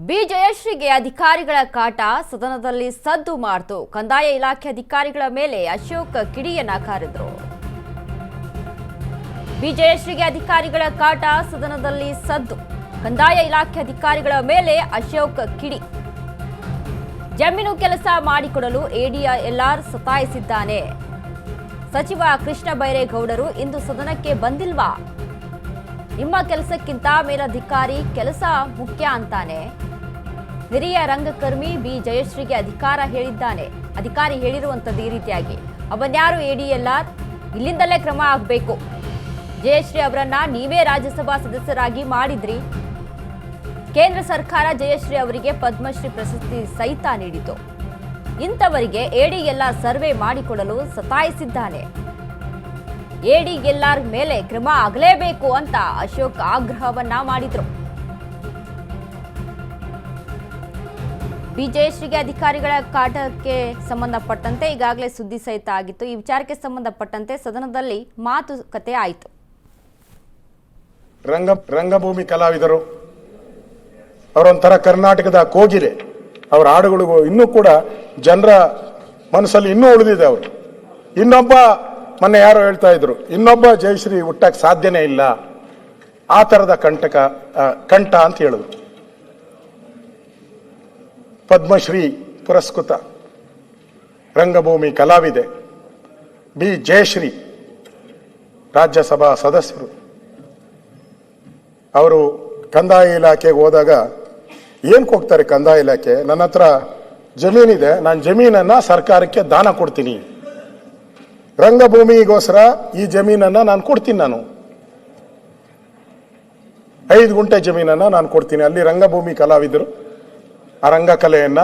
B ಜಯಶ್ರೀಗೆ ಅಧಿಕಾರಿಗಳ ಕಾಟ ಸದನದಲ್ಲಿ ಸದ್ದು ಮಾಡ್ತು. ಕಂದಾಯ ಇಲಾಖೆ ಅಧಿಕಾರಿಗಳ ಮೇಲೆ ಅಶೋಕ್ ಕಿಡಿಯನ್ನ ಕಾರಿದ್ರು. ಬಿ ಜಯಶ್ರೀಗೆ ಅಧಿಕಾರಿಗಳ ಕಾಟ ಸದನದಲ್ಲಿ ಸದ್ದು. ಕಂದಾಯ ಇಲಾಖೆ ಅಧಿಕಾರಿಗಳ ಮೇಲೆ ಅಶೋಕ್ ಕಿಡಿ. ಜಮೀನು ಕೆಲಸ ಮಾಡಿಕೊಡಲು ಎಡಿಎಲ್ಆರ್ ಸತಾಯಿಸಿದ್ದಾನೆ. ಸಚಿವ ಕೃಷ್ಣ ಬೈರೇಗೌಡರು ಇಂದು ಸದನಕ್ಕೆ ಬಂದಿಲ್ವಾ? ನಿಮ್ಮ ಕೆಲಸಕ್ಕಿಂತ ಮೇಲಧಿಕಾರಿ ಕೆಲಸ ಮುಖ್ಯ ಅಂತಾನೆ. ಹಿರಿಯ ರಂಗಕರ್ಮಿ ಬಿ ಜಯಶ್ರೀಗೆ ಅಧಿಕಾರಿ ಹೇಳಿರುವಂತದ್ದು ಈ ರೀತಿಯಾಗಿ. ಅವನ್ಯಾರು ಎಡಿಎಲ್ಆರ್? ಇಲ್ಲಿಂದಲೇ ಕ್ರಮ ಆಗಬೇಕು. ಜಯಶ್ರೀ ಅವರನ್ನ ನೀವೇ ರಾಜ್ಯಸಭಾ ಸದಸ್ಯರಾಗಿ ಮಾಡಿದ್ರಿ. ಕೇಂದ್ರ ಸರ್ಕಾರ ಜಯಶ್ರೀ ಅವರಿಗೆ ಪದ್ಮಶ್ರೀ ಪ್ರಶಸ್ತಿ ಸಹಿತ ನೀಡಿತು. ಇಂಥವರಿಗೆ ಎಡಿಎಲ್ಆರ್ ಸರ್ವೆ ಮಾಡಿಕೊಡಲು ಸತಾಯಿಸಿದ್ದಾನೆ. ಎಡಿಎಲ್ಆರ್ ಮೇಲೆ ಕ್ರಮ ಆಗಲೇಬೇಕು ಅಂತ ಅಶೋಕ್ ಆಗ್ರಹವನ್ನ ಮಾಡಿದ್ರು. ಬಿಜಯಶ್ರೀಗೆ ಅಧಿಕಾರಿಗಳ ಕಾಟಕ್ಕೆ ಸಂಬಂಧಪಟ್ಟಂತೆ ಈಗಾಗಲೇ ಸುದ್ದಿ ಸಹಿತ ಆಗಿತ್ತು. ಈ ವಿಚಾರಕ್ಕೆ ಸಂಬಂಧಪಟ್ಟಂತೆ ಸದನದಲ್ಲಿ ಮಾತುಕತೆ ಆಯಿತು. ರಂಗಭೂಮಿ ಕಲಾವಿದರು ಅವರೊಂಥರ ಕರ್ನಾಟಕದ ಕೋಗಿಲೆ. ಅವರ ಹಾಡುಗಳಿಗೂ ಇನ್ನೂ ಕೂಡ ಜನರ ಮನಸ್ಸಲ್ಲಿ ಇನ್ನೂ ಉಳಿದಿದೆ. ಅವರು ಇನ್ನೊಬ್ಬ ಮೊನ್ನೆ ಯಾರೋ ಹೇಳ್ತಾ ಇದ್ರು, ಇನ್ನೊಬ್ಬ ಜಯಶ್ರೀ ಹುಟ್ಟಕ್ಕೆ ಸಾಧ್ಯನೇ ಇಲ್ಲ, ಆ ಥರದ ಕಂಠ ಅಂತ ಹೇಳಿದ್ರು. ಪದ್ಮಶ್ರೀ ಪುರಸ್ಕೃತ ರಂಗಭೂಮಿ ಕಲಾವಿದೆ ಬಿ ಜಯಶ್ರೀ ರಾಜ್ಯಸಭಾ ಸದಸ್ಯರು. ಅವರು ಕಂದಾಯ ಇಲಾಖೆಗೆ ಹೋದಾಗ ಏನಕ್ಕೆ ಹೋಗ್ತಾರೆ? ಕಂದಾಯ ಇಲಾಖೆ, ನನ್ನ ಹತ್ರ ಜಮೀನಿದೆ, ನಾನು ಜಮೀನನ್ನ ಸರ್ಕಾರಕ್ಕೆ ದಾನ ಕೊಡ್ತೀನಿ, ರಂಗಭೂಮಿಗೋಸ್ಕರ ಈ ಜಮೀನನ್ನ ನಾನು ಕೊಡ್ತೀನಿ, ನಾನು 5 ಗುಂಟೆ ಜಮೀನನ್ನ ನಾನು ಕೊಡ್ತೀನಿ, ಅಲ್ಲಿ ರಂಗಭೂಮಿ ಕಲಾವಿದರು ಆ ರಂಗಕಲೆಯನ್ನ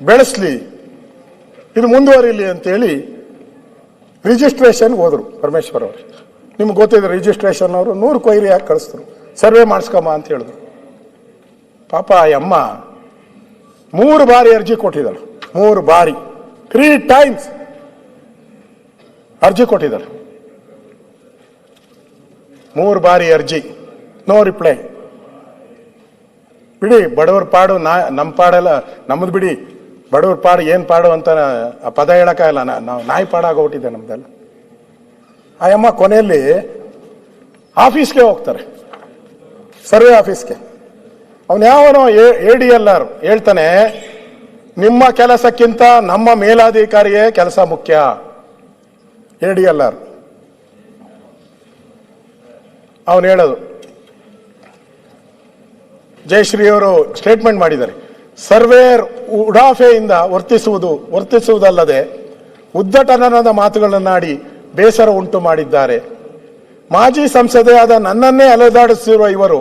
ಬೆಳೆಸಲಿ, ಇದು ಮುಂದುವರಿಲಿ ಅಂತೇಳಿ ರಿಜಿಸ್ಟ್ರೇಷನ್ಗೆ ಹೋದ್ರು. ಪರಮೇಶ್ವರ್ ಅವರು, ನಿಮ್ಗೆ ಗೊತ್ತಿದೆ, ರಿಜಿಸ್ಟ್ರೇಷನ್ ಅವರು 100 ಕೊಯ್ರಿ ಹಾಕಿ ಕಳಿಸ್ತರು, ಸರ್ವೆ ಮಾಡಿಸ್ಕಮ್ಮ ಅಂತ ಹೇಳಿದ್ರು. ಪಾಪ ಆ ಅಮ್ಮ 3 ಬಾರಿ ಅರ್ಜಿ ಕೊಟ್ಟಿದ್ದಾಳೆ. 3 ಬಾರಿ 3 ಟೈಮ್ಸ್ ಅರ್ಜಿ ಕೊಟ್ಟಿದ್ದಾರೆ. 3 ಬಾರಿ ಅರ್ಜಿ, ನೋ ರಿಪ್ಲೈ. ಬಿಡಿ, ಬಡವ್ರ ಪಾಡು ನಮ್ಮ ಪಾಡೆಲ್ಲ ನಮ್ಮದು ಬಿಡಿ, ಬಡವ್ರ ಪಾಡು ಏನು ಪಾಡು ಅಂತ ಆ ಪದ ಹೇಳಕ್ಕಾಗಲ್ಲ. ನಾವು ನಾಯಿ ಪಾಡಾಗೋಗ್ಬಿಟ್ಟಿದೆ ನಮ್ದೆಲ್ಲ. ಆ ಅಮ್ಮ ಕೊನೆಯಲ್ಲಿ ಆಫೀಸ್ಗೆ ಹೋಗ್ತಾರೆ, ಸರ್ವೆ ಆಫೀಸ್ಗೆ. ಅವನು ಯಾವನೋ ಎಡಿಎಲ್ಆರ್ ಹೇಳ್ತಾನೆ, ನಿಮ್ಮ ಕೆಲಸಕ್ಕಿಂತ ನಮ್ಮ ಮೇಲಾಧಿಕಾರಿಯೇ ಕೆಲಸ ಮುಖ್ಯ. ಎಡಿಎಲ್ಆರ್ ಅವನು ಹೇಳೋದು. ಜಯಶ್ರೀ ಅವರು ಸ್ಟೇಟ್ಮೆಂಟ್ ಮಾಡಿದ್ದಾರೆ, ಸರ್ವೇಯರ್ ಉಡಾಫೆಯಿಂದ ವರ್ತಿಸುವುದಲ್ಲದೆ ಉದ್ದಟನದ ಮಾತುಗಳನ್ನಾಡಿ ಬೇಸರ ಉಂಟು ಮಾಡಿದ್ದಾರೆ. ಮಾಜಿ ಸಂಸದೆಯಾದ ನನ್ನನ್ನೇ ಅಲೆದಾಡಿಸಿರುವ ಇವರು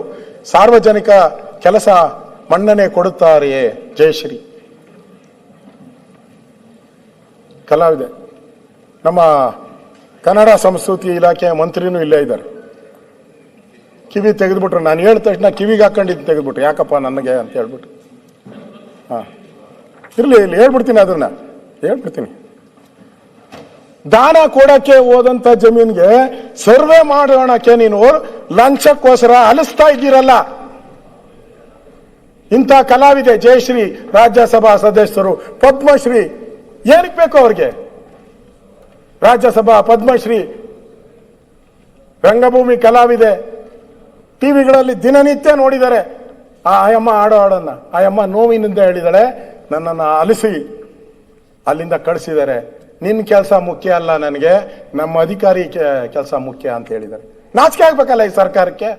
ಸಾರ್ವಜನಿಕ ಕೆಲಸ ಮನ್ನಣೆ ಕೊಡುತ್ತಾರೆಯೇ? ಜಯಶ್ರೀ ಕಲಾವಿದೆ. ನಮ್ಮ ಕನ್ನಡ ಸಂಸ್ಕೃತಿ ಇಲಾಖೆಯ ಮಂತ್ರಿನೂ ಇಲ್ಲೇ ಇದ್ದಾರೆ. ಕಿವಿ ತೆಗೆದ್ಬಿಟ್ರು, ನಾನು ಹೇಳಿದ ತಕ್ಷಣ ಕಿವಿಗೆ ಹಾಕೊಂಡಿದ್ದು ತೆಗೆದ್ಬಿಟ್ರು, ಯಾಕಪ್ಪ ನನಗೆ ಅಂತ ಹೇಳ್ಬಿಟ್ಟು. ಇರ್ಲಿ, ಇಲ್ಲಿ ಹೇಳ್ಬಿಡ್ತೀನಿ, ಅದನ್ನ ಹೇಳ್ಬಿಡ್ತೀನಿ. ದಾನ ಕೊಡಕ್ಕೆ ಹೋದಂತ ಜಮೀನ್ಗೆ ಸರ್ವೆ ಮಾಡೋಣಕ್ಕೆ ನೀನು ಲಂಚಕ್ಕೋಸ್ಕರ ಅಲಿಸ್ತಾ ಇದ್ದೀರಲ್ಲ. ಇಂಥ ಕಲಾವಿದೆ ಜಯಶ್ರೀ ರಾಜ್ಯಸಭಾ ಸದಸ್ಯರು, ಪದ್ಮಶ್ರೀ ಏನಕ್ಕೆ ಬೇಕು ಅವ್ರಿಗೆ? ರಾಜ್ಯಸಭಾ ಪದ್ಮಶ್ರೀ, ರಂಗಭೂಮಿ ಕಲಾವಿದೆ, ಟಿವಿಗಳಲ್ಲಿ ದಿನನಿತ್ಯ ನೋಡಿದ್ದಾರೆ ಆ ಅಮ್ಮ ಆಡೋ ಹಾಡನ್ನ. ಆ ಅಮ್ಮ ನೋವಿನಿಂದ ಹೇಳಿದಾಳೆ, ನನ್ನನ್ನು ಅಲಿಸಿ ಅಲ್ಲಿಂದ ಕಳಿಸಿದ್ದಾರೆ, ನಿನ್ನ ಕೆಲಸ ಮುಖ್ಯ ಅಲ್ಲ ನನಗೆ, ನಮ್ಮ ಅಧಿಕಾರಿ ಕೆಲಸ ಮುಖ್ಯ ಅಂತ ಹೇಳಿದ್ದಾರೆ. ನಾಚಿಕೆ ಆಗ್ಬೇಕಲ್ಲ ಈ ಸರ್ಕಾರಕ್ಕೆ.